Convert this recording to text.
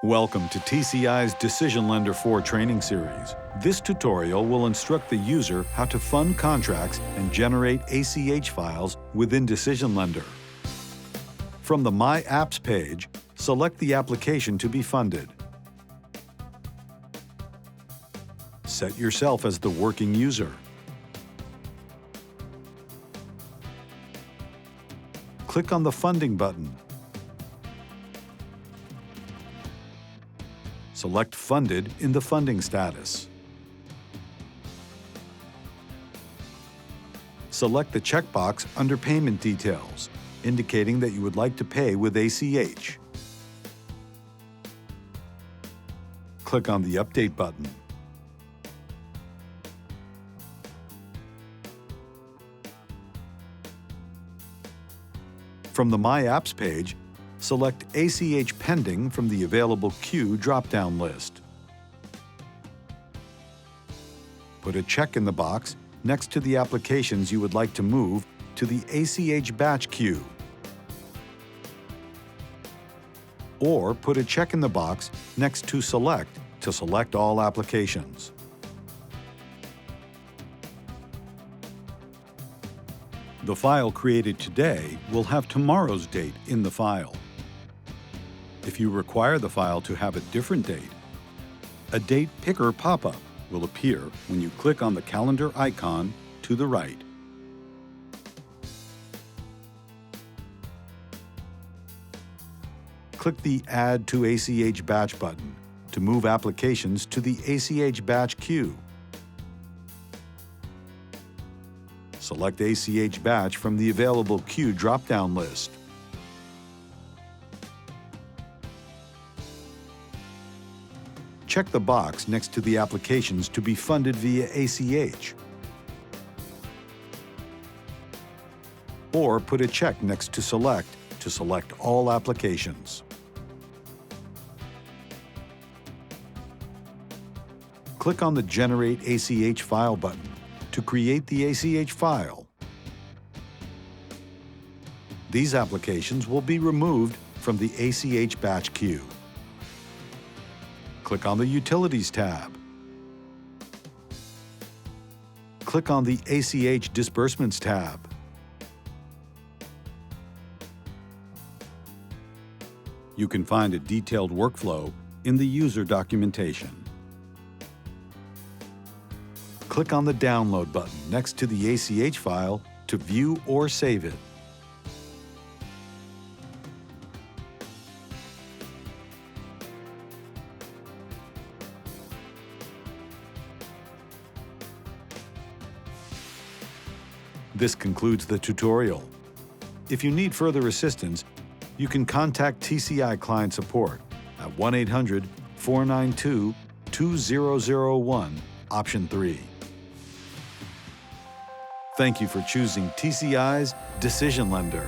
Welcome to TCI's DecisionLender 4 training series. This tutorial will instruct the user how to fund contracts and generate ACH files within DecisionLender. From the My Apps page, select the application to be funded. Set yourself as the working user. Click on the Funding button. Select Funded in the funding status. Select the checkbox under Payment Details, indicating that you would like to pay with ACH. Click on the Update button. From the My Apps page, select ACH Pending from the Available Queue drop-down list. Put a check in the box next to the applications you would like to move to the ACH Batch queue. Or put a check in the box next to Select to select all applications. The file created today will have tomorrow's date in the file. If you require the file to have a different date, a date picker pop-up will appear when you click on the calendar icon to the right. Click the Add to ACH Batch button to move applications to the ACH Batch queue. Select ACH Batch from the Available Queue drop-down list. Check the box next to the applications to be funded via ACH. Or put a check next to Select to select all applications. Click on the Generate ACH File button to create the ACH file. These applications will be removed from the ACH Batch queue. Click on the Utilities tab. Click on the ACH Disbursements tab. You can find a detailed workflow in the user documentation. Click on the Download button next to the ACH file to view or save it. This concludes the tutorial. If you need further assistance, you can contact TCI Client Support at 1-800-492-2001, option 3. Thank you for choosing TCI's DecisionLender.